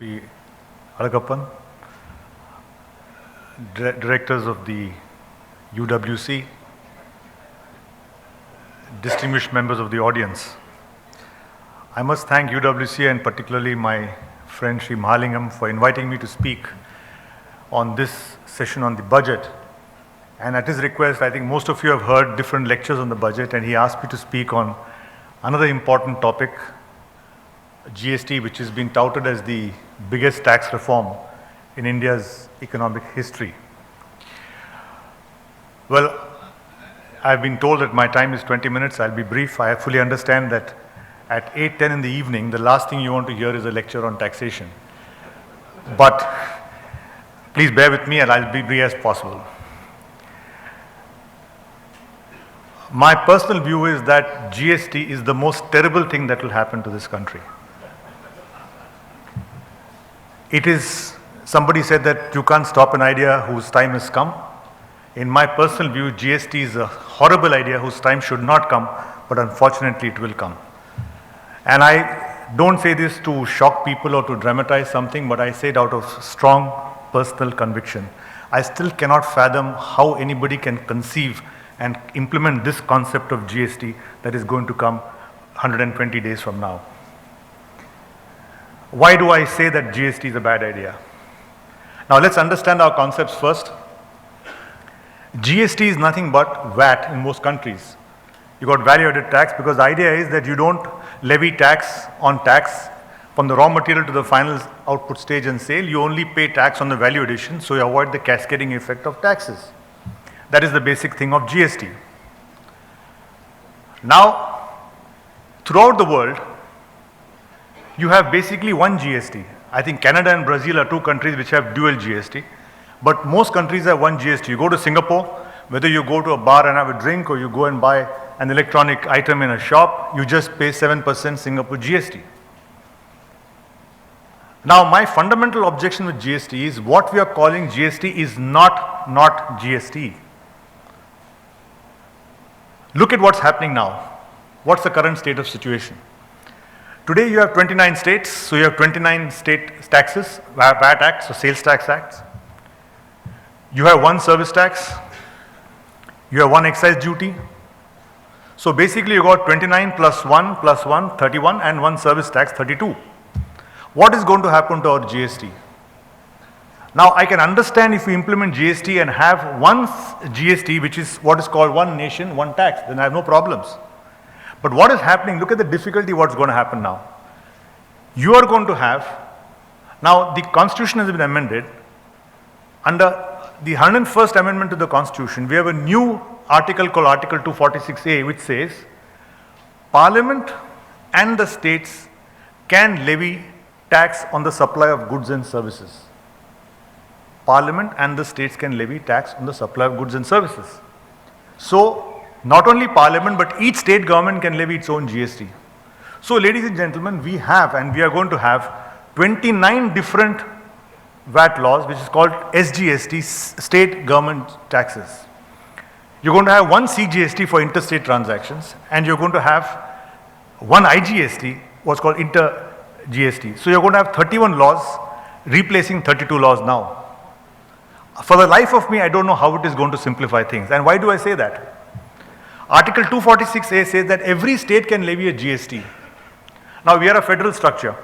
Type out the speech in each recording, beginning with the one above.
Sri Alagappan, directors of the UWC, distinguished members of the audience. I must thank UWC and particularly my friend Sri Mahalingam for inviting me to speak on this session on the budget. And at his request, I think most of you have heard different lectures on the budget, and he asked me to speak on another important topic, GST, which has been touted as the biggest tax reform in India's economic history. Well, I've been told that my time is 20 minutes. I'll be brief. I fully understand that at 8:10 in the evening, the last thing you want to hear is a lecture on taxation. But please bear with me and I'll be brief as possible. My personal view is that GST is the most terrible thing that will happen to this country. It is, somebody said that you can't stop an idea whose time has come. In my personal view, GST is a horrible idea whose time should not come, but unfortunately it will come. And I don't say this to shock people or to dramatize something, but I say it out of strong personal conviction. I still cannot fathom how anybody can conceive and implement this concept of GST that is going to come 120 days from now. Why do I say that GST is a bad idea? Now let's understand our concepts first. GST is nothing but VAT in most countries. You got value added tax because the idea is that you don't levy tax on tax from the raw material to the final output stage and sale. You only pay tax on the value addition, so you avoid the cascading effect of taxes. That is the basic thing of GST. Now, throughout the world, you have basically one GST. I think Canada and Brazil are two countries which have dual GST, but most countries have one GST. You go to Singapore, whether you go to a bar and have a drink or you go and buy an electronic item in a shop, you just pay 7% Singapore GST. Now, my fundamental objection with GST is what we are calling GST is not GST. Look at what's happening now. What's the current state of situation? Today you have 29 states, so you have 29 state taxes, VAT acts, so sales tax acts. You have one service tax, you have one excise duty. So basically you got 29 plus 1, 31, and one service tax, 32. What is going to happen to our GST? Now I can understand if we implement GST and have one GST, which is what is called one nation, one tax, then I have no problems. But what is happening, look at the difficulty what's going to happen now. You are going to have, now the Constitution has been amended. Under the 101st Amendment to the Constitution, we have a new article called Article 246A, which says, Parliament and the states can levy tax on the supply of goods and services. Parliament and the states can levy tax on the supply of goods and services. So, not only Parliament, but each state government can levy its own GST. So, ladies and gentlemen, we have and we are going to have 29 different VAT laws, which is called SGST, state government taxes. You're going to have one CGST for interstate transactions, and you're going to have one IGST, what's called inter-GST. So, you're going to have 31 laws replacing 32 laws now. For the life of me, I don't know how it is going to simplify things. And why do I say that? Article 246A says that every state can levy a GST. Now we are a federal structure.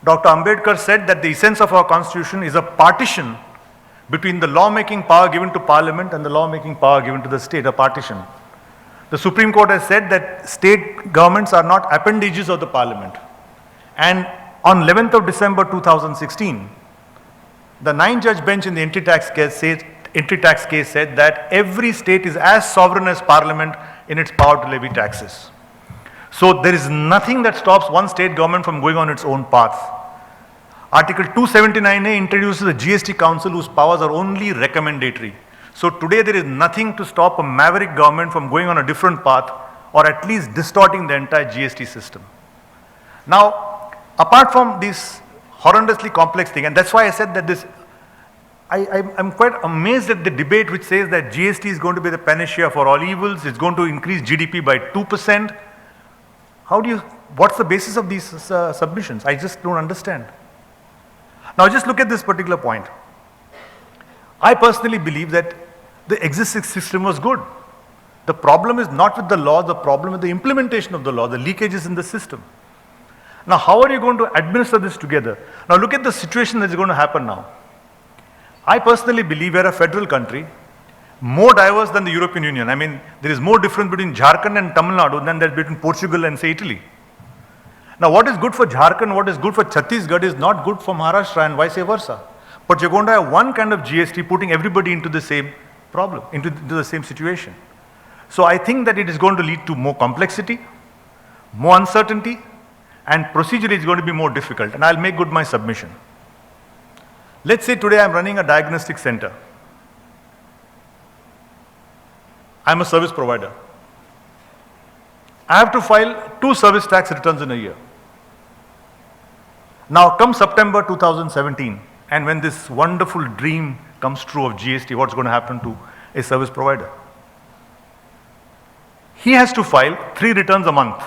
Dr. Ambedkar said that the essence of our constitution is a partition between the lawmaking power given to Parliament and the lawmaking power given to the state, a partition. The Supreme Court has said that state governments are not appendages of the Parliament. And on 11th of December 2016, the 9-judge bench in the entry tax case said that every state is as sovereign as Parliament in its power to levy taxes. So there is nothing that stops one state government from going on its own path. Article 279A introduces a GST council whose powers are only recommendatory. So today there is nothing to stop a maverick government from going on a different path or at least distorting the entire GST system. Now, apart from this horrendously complex thing, and that's why I said that this, I'm quite amazed at the debate which says that GST is going to be the panacea for all evils, it's going to increase GDP by 2%. What's the basis of these submissions? I just don't understand. Now just look at this particular point. I personally believe that the existing system was good. The problem is not with the law, the problem is the implementation of the law, the leakages in the system. Now, how are you going to administer this together? Now, look at the situation that is going to happen now. I personally believe we are a federal country, more diverse than the European Union. I mean, there is more difference between Jharkhand and Tamil Nadu than there is between Portugal and, say, Italy. Now, what is good for Jharkhand, what is good for Chhattisgarh is not good for Maharashtra and vice versa. But you're going to have one kind of GST putting everybody into the same problem, into the same situation. So I think that it is going to lead to more complexity, more uncertainty, and procedure is going to be more difficult. And I'll make good my submission. Let's say today I'm running a diagnostic center. I'm a service provider. I have to file 2 service tax returns in a year. Now come September 2017, and when this wonderful dream comes true of GST, what's going to happen to a service provider? He has to file 3 returns a month.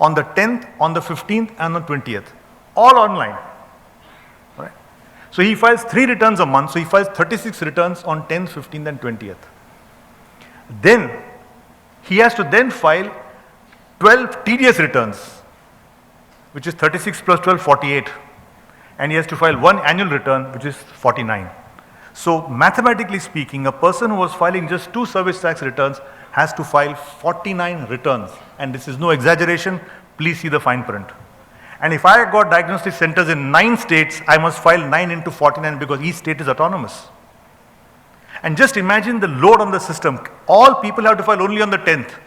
On the 10th, on the 15th, and on the 20th. All online. Right? So he files 3 returns a month, so he files 36 returns on 10th, 15th, and 20th. Then, he has to then file 12 TDS returns, which is 36 plus 12, 48. And he has to file 1 annual return, which is 49. So mathematically speaking, a person who was filing just 2 service tax returns has to file 49 returns. And this is no exaggeration, please see the fine print. And if I got diagnostic centers in 9 states, I must file 9 into 49 because each state is autonomous. And just imagine the load on the system. All people have to file only on the 10th.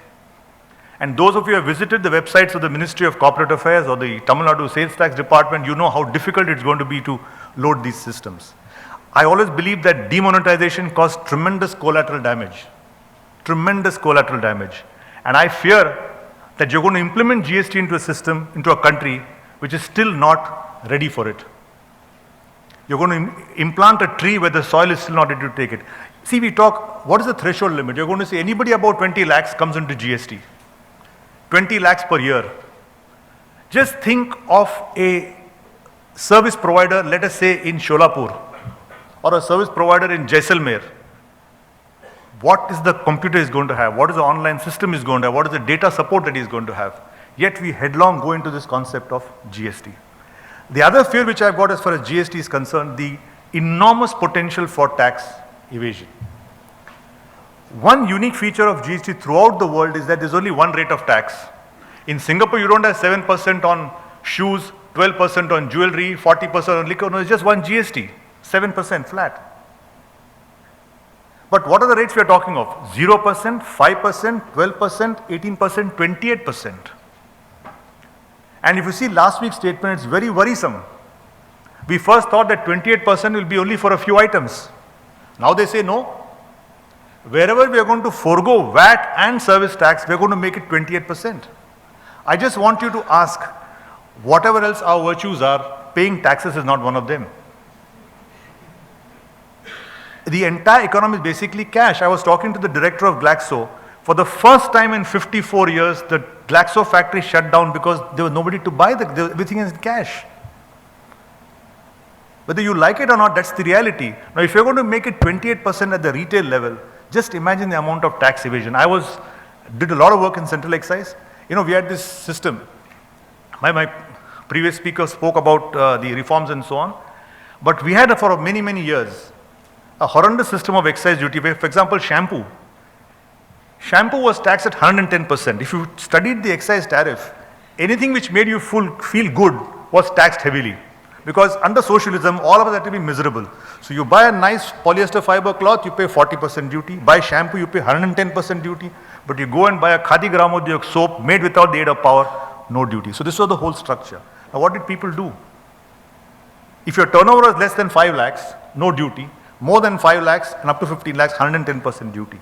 And those of you who have visited the websites of the Ministry of Corporate Affairs or the Tamil Nadu Sales Tax Department, you know how difficult it's going to be to load these systems. I always believe that demonetization caused tremendous collateral damage. Tremendous collateral damage. And I fear that you're going to implement GST into a system, into a country which is still not ready for it. You're going to implant a tree where the soil is still not ready to take it. See, we talk, what is the threshold limit? You're going to say anybody above 20 lakhs comes into GST. 20 lakhs per year. Just think of a service provider, let us say in Sholapur, or a service provider in Jaisalmer. What is the computer is going to have? What is the online system is going to have? What is the data support that he is going to have? Yet we headlong go into this concept of GST. The other fear which I've got as far as GST is concerned, the enormous potential for tax evasion. One unique feature of GST throughout the world is that there's only one rate of tax. In Singapore, you don't have 7% on shoes, 12% on jewelry, 40% on liquor. No, it's just one GST, 7% flat. But what are the rates we are talking of? 0%, 5%, 12%, 18%, 28%. And if you see last week's statement, it's very worrisome. We first thought that 28% will be only for a few items. Now they say no. Wherever we are going to forego VAT and service tax, we are going to make it 28%. I just want you to ask, whatever else our virtues are, paying taxes is not one of them. The entire economy is basically cash. I was talking to the director of Glaxo. For the first time in 54 years, the Glaxo factory shut down because there was nobody to buy everything is in cash. Whether you like it or not, that's the reality. Now, if you're going to make it 28% at the retail level, just imagine the amount of tax evasion. Did a lot of work in central excise. You know, we had this system. My previous speaker spoke about the reforms and so on. But we had for many, many years a horrendous system of excise duty where, for example, shampoo. Shampoo was taxed at 110%. If you studied the excise tariff, anything which made you feel good was taxed heavily. Because under socialism, all of us had to be miserable. So you buy a nice polyester fiber cloth, you pay 40% duty. Buy shampoo, you pay 110% duty. But you go and buy a Khadi Gramodyog soap made without the aid of power, no duty. So this was the whole structure. Now what did people do? If your turnover is less than 5 lakhs, no duty. More than 5 lakhs and up to 15 lakhs, 110% duty.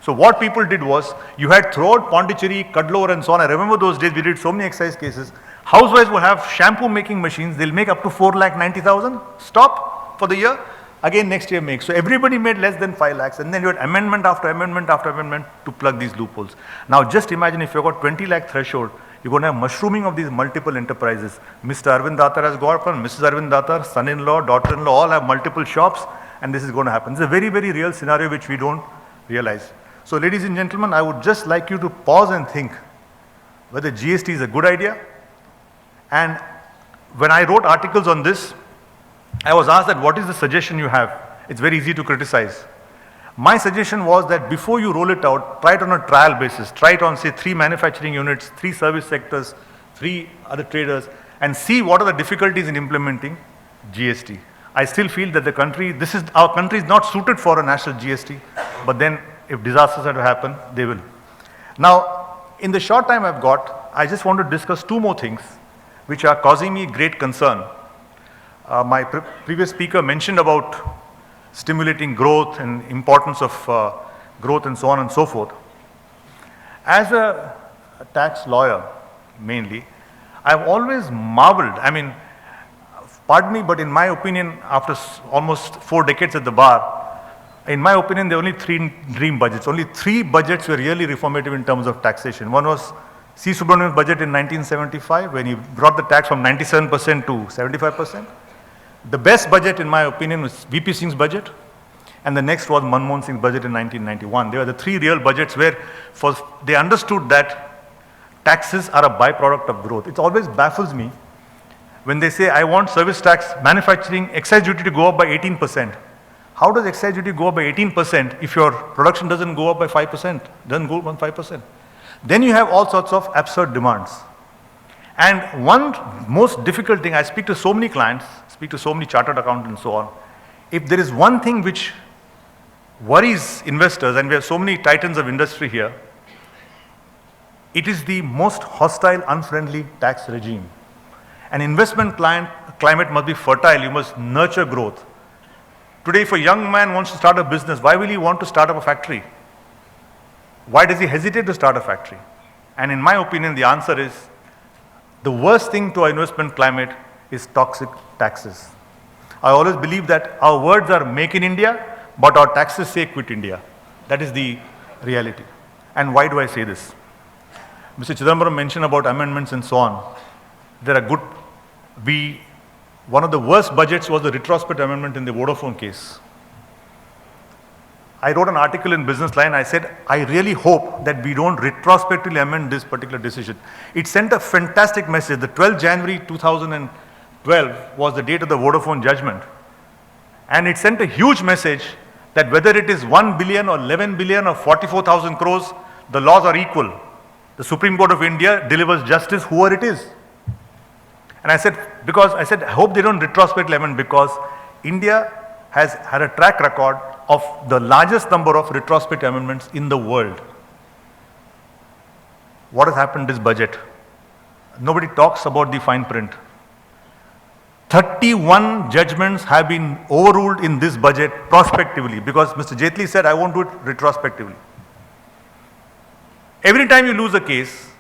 So what people did was, you had throughout Pondicherry, Cuddalore and so on. I remember those days we did so many excise cases. Housewives will have shampoo making machines. They'll make up to 4,90,000. Stop for the year. Again next year make. So everybody made less than 5 lakhs. And then you had amendment after amendment after amendment to plug these loopholes. Now just imagine if you've got 20 lakh threshold, you're going to have mushrooming of these multiple enterprises. Mr. Arvind Datar has got one, Mrs. Arvind Datar, son-in-law, daughter-in-law, all have multiple shops, and this is going to happen. It's a very, very real scenario which we don't realize. So ladies and gentlemen, I would just like you to pause and think whether GST is a good idea. And when I wrote articles on this, I was asked that what is the suggestion you have? It's very easy to criticize. My suggestion was that before you roll it out, try it on a trial basis. Try it on, say, 3 manufacturing units, 3 service sectors, 3 other traders, and see what are the difficulties in implementing GST. I still feel that our country is not suited for a national GST, but then if disasters are to happen, they will. Now, in the short time I've got, I just want to discuss 2 more things which are causing me great concern. My previous speaker mentioned about stimulating growth and importance of growth and so on and so forth. As a tax lawyer, mainly, I've always marveled. I mean, pardon me, but in my opinion, after almost 4 decades at the bar, in my opinion, there are only 3 dream budgets. Only 3 budgets were really reformative in terms of taxation. One was C. Subramanian's budget in 1975, when he brought the tax from 97% to 75%. The best budget, in my opinion, was VP Singh's budget, and the next was Manmohan Singh's budget in 1991. They were the 3 real budgets where they understood that taxes are a byproduct of growth. It always baffles me when they say, I want service tax, manufacturing, excise duty to go up by 18%. How does excise duty go up by 18% if your production doesn't go up by 5%, doesn't go up by 5%? Then you have all sorts of absurd demands. And one most difficult thing, I speak to so many clients, speak to so many chartered accountants and so on. If there is one thing which worries investors, and we have so many titans of industry here, it is the most hostile, unfriendly tax regime. An investment climate must be fertile, you must nurture growth. Today, if a young man wants to start a business, why will he want to start up a factory? Why does he hesitate to start a factory? And in my opinion, the answer is, the worst thing to our investment climate is toxic taxes. I always believe that our words are make in India, but our taxes say quit India. That is the reality. And why do I say this? Mr. Chidambaram mentioned about amendments and so on. There are good, one of the worst budgets was the retrospective amendment in the Vodafone case. I wrote an article in Business Line. I said, I really hope that we don't retrospectively amend this particular decision. It sent a fantastic message. The 12th January 2012 was the date of the Vodafone judgment. And it sent a huge message that whether it is 1 billion or 11 billion or 44,000 crores, the laws are equal. The Supreme Court of India delivers justice whoever it is. And I said, I hope they don't retrospectively amend, because India has had a track record of the largest number of retrospective amendments in the world. What has happened this budget? Nobody talks about the fine print. 31 judgments have been overruled in this budget prospectively, because Mr. Jaitley said, I won't do it retrospectively. Every time you lose a case,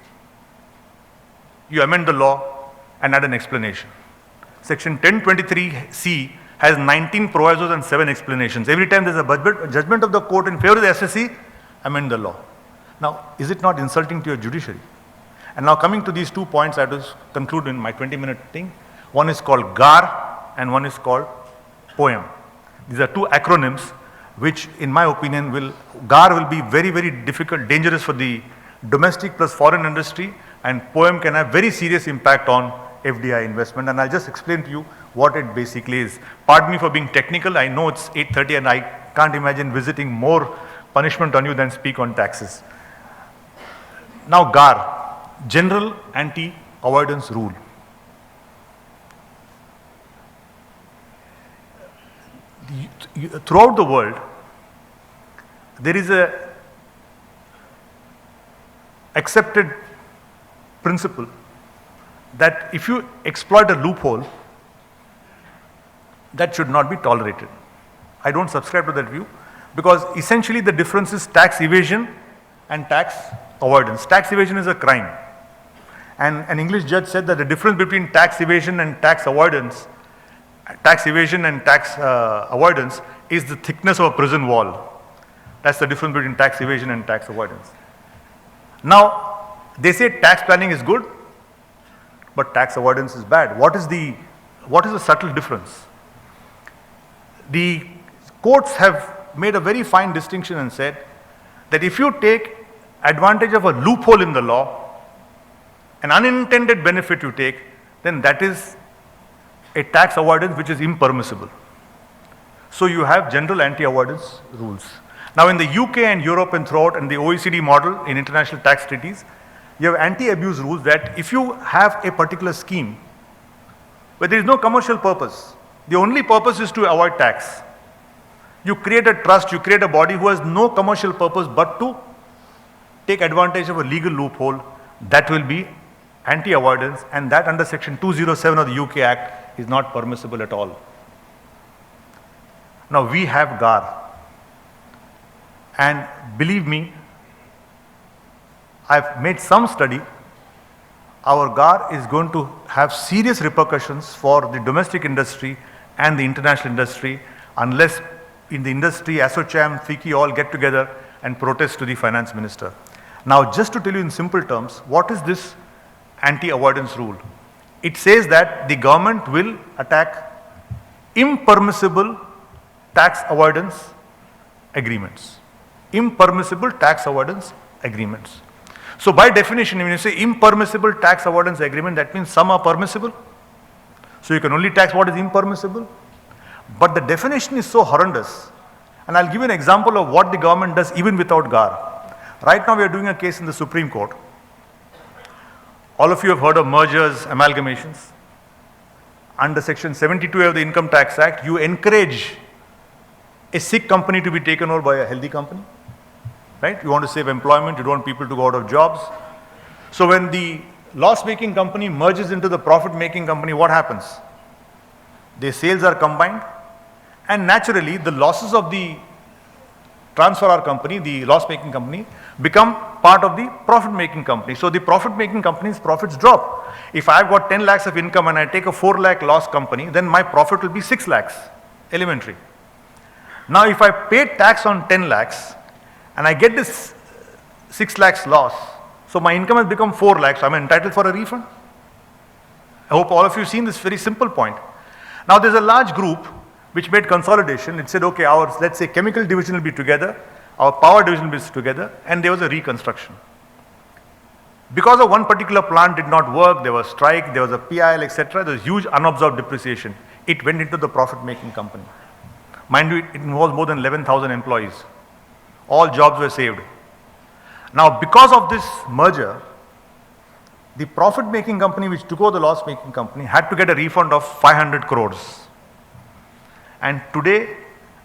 you amend the law and add an explanation. Section 1023C has 19 provisos and 7 explanations. Every time there's a judgment of the court in favor of the SSC, amend the law. Now, is it not insulting to your judiciary? And now coming to these 2 points, I have to conclude in my 20-minute thing. One is called GAR and one is called POEM. These are 2 acronyms which, in my opinion, GAR will be very, very difficult, dangerous for the domestic plus foreign industry, and POEM can have very serious impact on FDI investment. And I'll just explain to you what it basically is. Pardon me for being technical. I know it's 8:30 and I can't imagine visiting more punishment on you than speak on taxes. Now GAR, General Anti-Avoidance Rule. Throughout the world, there is a accepted principle that if you exploit a loophole, that should not be tolerated. I don't subscribe to that view, because essentially the difference is tax evasion and tax avoidance. Tax evasion is a crime. And an English judge said that the difference between tax evasion and tax avoidance is the thickness of a prison wall. That's the difference between tax evasion and tax avoidance. Now, They say tax planning is good, but tax avoidance is bad. What is the subtle difference? The courts have made a very fine distinction and said that if you take advantage of a loophole in the law, an unintended benefit you take, then that is a tax avoidance which is impermissible. So you have general anti-avoidance rules. Now in the UK and Europe and throughout and the OECD model in international tax treaties, you have anti-abuse rules that if you have a particular scheme where there is no commercial purpose, the only purpose is to avoid tax. You create a trust, you create a body who has no commercial purpose but to take advantage of a legal loophole, that will be anti-avoidance, and that under section 207 of the UK Act is not permissible at all. Now we have GAR, and believe me, I've made some study. Our GAR is going to have serious repercussions for the domestic industry and the international industry unless in the industry, ASSOCHAM, FICCI all get together and protest to the finance minister. Now just to tell you in simple terms, what is this anti-avoidance rule? It says that the government will attack impermissible tax avoidance agreements. Impermissible tax avoidance agreements. So by definition, when you say impermissible tax avoidance agreement, that means some are permissible. So you can only tax what is impermissible. But the definition is so horrendous. And I'll give you an example of what the government does even without GAR. Right now we are doing a case in the Supreme Court. All of you have heard of mergers, amalgamations. Under section 72 of the Income Tax Act, you encourage a sick company to be taken over by a healthy company. Right? You want to save employment, you don't want people to go out of jobs. So when the loss-making company merges into the profit-making company, what happens? Their sales are combined, and naturally the losses of the transferor company, the loss-making company, become part of the profit-making company. So the profit-making company's profits drop. If I've got 10 lakhs of income and I take a 4 lakh loss company, then my profit will be 6 lakhs, elementary. Now if I pay tax on 10 lakhs, and I get this 6 lakhs loss, so my income has become 4 lakhs, so I'm entitled for a refund. I hope all of you have seen this very simple point. Now there's a large group which made consolidation. It said, okay, our, let's say, chemical division will be together, our power division will be together, and there was a reconstruction. Because of one particular plant did not work, there was strike, there was a PIL, etc., there was huge unabsorbed depreciation. It went into the profit-making company. Mind you, it involves more than 11,000 employees. All jobs were saved. Now, because of this merger, the profit-making company which took over the loss-making company had to get a refund of 500 crores. And today,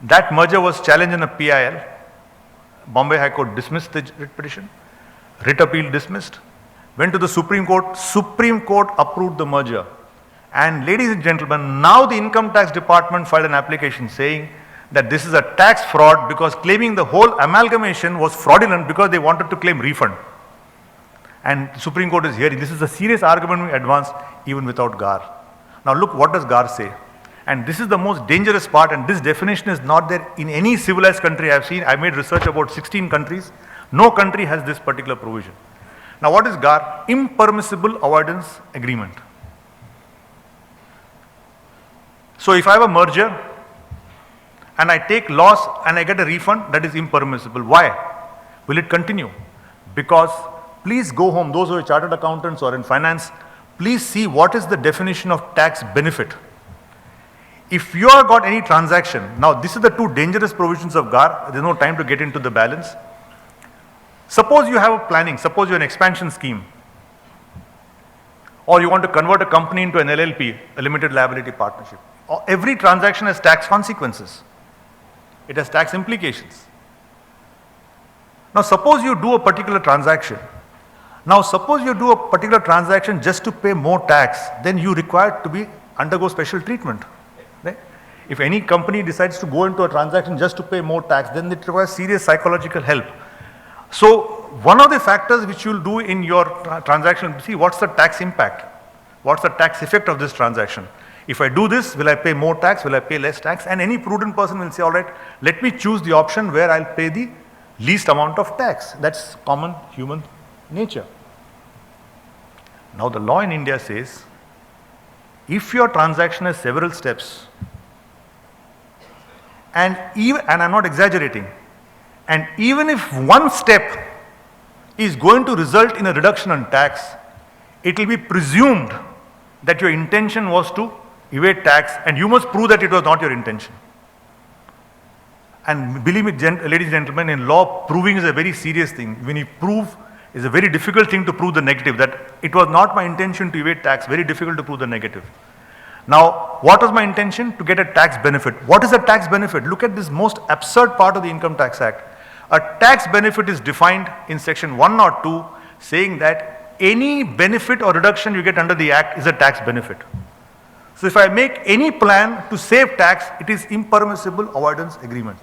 that merger was challenged in a PIL. Bombay High Court dismissed the writ petition. Writ appeal dismissed. Went to the Supreme Court. Supreme Court approved the merger. And ladies and gentlemen, now the Income Tax Department filed an application saying that this is a tax fraud because claiming the whole amalgamation was fraudulent because they wanted to claim refund. And the Supreme Court is hearing. This is a serious argument we advanced even without GAR. Now look, what does GAR say? And this is the most dangerous part, and this definition is not there in any civilized country I have seen. I made research about 16 countries. No country has this particular provision. Now what is GAR? Impermissible avoidance agreement. So if I have a merger and I take loss and I get a refund, that is impermissible. Why? Will it continue? Because please go home, those who are chartered accountants or in finance, please see what is the definition of tax benefit. If you have got any transaction, now this is the two dangerous provisions of GAR, there is no time to get into the balance. Suppose you have a planning, suppose you have an expansion scheme, or you want to convert a company into an LLP, a limited liability partnership. Every transaction has tax consequences. It has tax implications. Now suppose you do a particular transaction. Now suppose you do a particular transaction just to pay more tax, then you require to undergo special treatment. Right? If any company decides to go into a transaction just to pay more tax, then it requires serious psychological help. So one of the factors which you will do in your transaction, see what's the tax impact, what's the tax effect of this transaction. If I do this, will I pay more tax, will I pay less tax? And any prudent person will say, all right, let me choose the option where I'll pay the least amount of tax. That's common human nature. Now the law in India says, if your transaction has several steps, and I'm not exaggerating, and even if one step is going to result in a reduction on tax, it will be presumed that your intention was to evade tax, and you must prove that it was not your intention. And believe me, ladies and gentlemen, in law, proving is a very serious thing. When you prove, it's a very difficult thing to prove the negative, that it was not my intention to evade tax, very difficult to prove the negative. Now, what was my intention? To get a tax benefit. What is a tax benefit? Look at this most absurd part of the Income Tax Act. A tax benefit is defined in section 102, saying that any benefit or reduction you get under the Act is a tax benefit. So if I make any plan to save tax, it is impermissible avoidance agreement.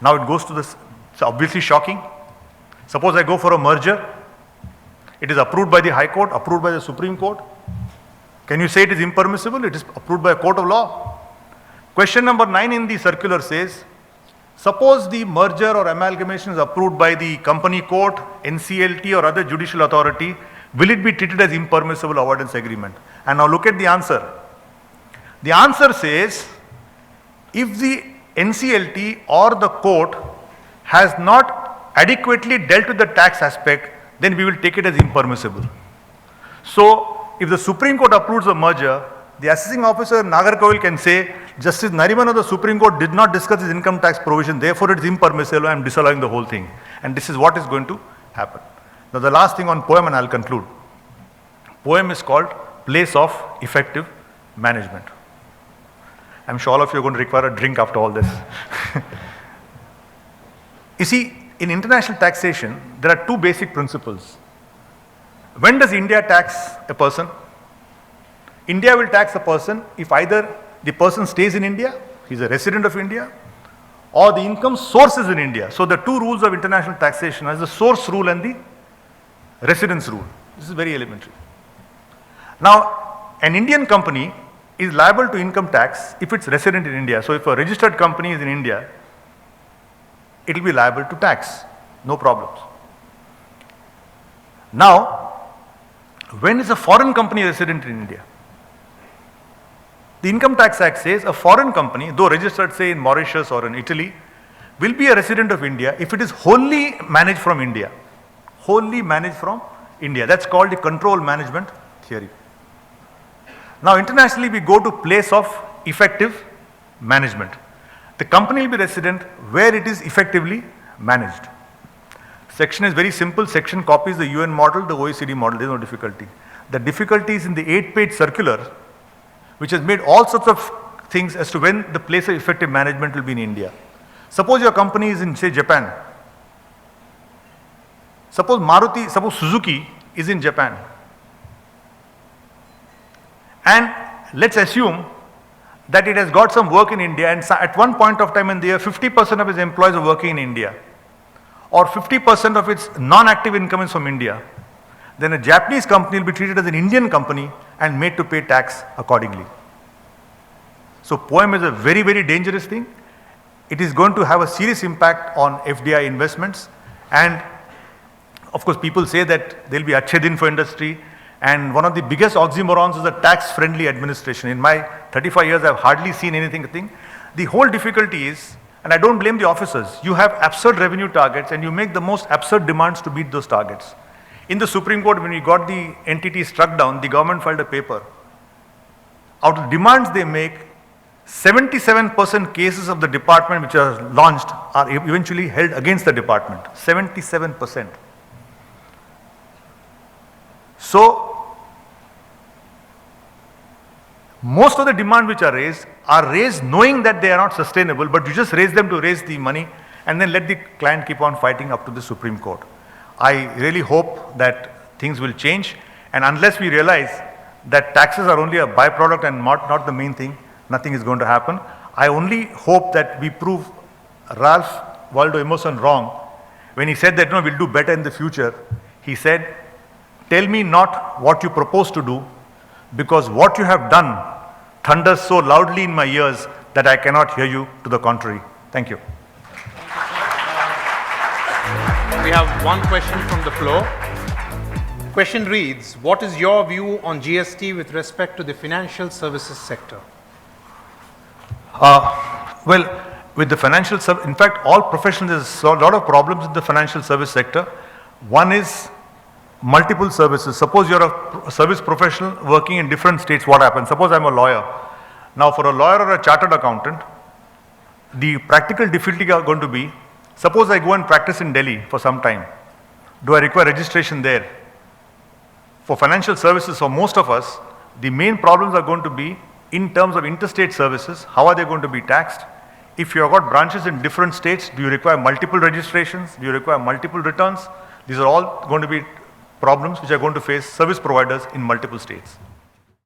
Now it goes to this, it's obviously shocking. Suppose I go for a merger, it is approved by the High Court, approved by the Supreme Court. Can you say it is impermissible? It is approved by a court of law. Question number 9 in the circular says, suppose the merger or amalgamation is approved by the company court, NCLT or other judicial authority, will it be treated as impermissible avoidance agreement? And now look at the answer. The answer says, if the NCLT or the court has not adequately dealt with the tax aspect, then we will take it as impermissible. So, if the Supreme Court approves a merger, the assessing officer in Nagarkoil can say, Justice Nariman of the Supreme Court did not discuss his income tax provision, therefore it is impermissible, I am disallowing the whole thing. And this is what is going to happen. Now the last thing on POEM, and I will conclude. POEM is called Place of Effective Management. I am sure all of you are going to require a drink after all this. You see, in international taxation, there are two basic principles. When does India tax a person? India will tax a person if either the person stays in India, he is a resident of India, or the income source is in India. So the two rules of international taxation are the source rule and the residence rule. This is very elementary. Now, an Indian company is liable to income tax if it's resident in India. So if a registered company is in India, it will be liable to tax, no problems. Now, when is a foreign company resident in India? The Income Tax Act says a foreign company, though registered say in Mauritius or in Italy, will be a resident of India if it is wholly managed from India. Wholly managed from India. That's called the control management theory. Now internationally we go to place of effective management. The company will be resident where it is effectively managed. Section is very simple. Section copies the UN model, the OECD model. There is no difficulty. The difficulty is in the 8-page circular, which has made all sorts of things as to when the place of effective management will be in India. Suppose your company is in, say, Japan. Suppose Suzuki is in Japan. And let's assume that it has got some work in India, and at one point of time in the year, 50% of its employees are working in India, or 50% of its non-active income is from India. Then a Japanese company will be treated as an Indian company and made to pay tax accordingly. So POEM is a very, very dangerous thing. It is going to have a serious impact on FDI investments, and of course people say that there will be Achhe Din for industry, and one of the biggest oxymorons is a tax-friendly administration. In my 35 years I have hardly seen anything. The whole difficulty is, and I don't blame the officers, you have absurd revenue targets and you make the most absurd demands to meet those targets. In the Supreme Court, when we got the entity struck down, the government filed a paper. Out of demands they make, 77% cases of the department which are launched are eventually held against the department. 77%. So, most of the demands which are raised knowing that they are not sustainable, but you just raise them to raise the money and then let the client keep on fighting up to the Supreme Court. I really hope that things will change, and unless we realize that taxes are only a byproduct and not the main thing, nothing is going to happen. I only hope that we prove Ralph Waldo Emerson wrong when he said that no, we'll do better in the future. He said, "Tell me not what you propose to do, because what you have done thunders so loudly in my ears that I cannot hear you to the contrary." Thank you. We have one question from the floor. question reads, what is your view on GST with respect to the financial services sector? Well, with the financial in fact, all professions, there's a lot of problems in the financial service sector. One is multiple services. Suppose you're a service professional working in different states, what happens? Suppose I'm a lawyer. Now, for a lawyer or a chartered accountant, the practical difficulty are going to be, suppose I go and practice in Delhi for some time. Do I require registration there? For financial services, for most of us, the main problems are going to be in terms of interstate services. How are they going to be taxed? If you have got branches in different states, do you require multiple registrations? Do you require multiple returns? These are all going to be problems which are going to face service providers in multiple states.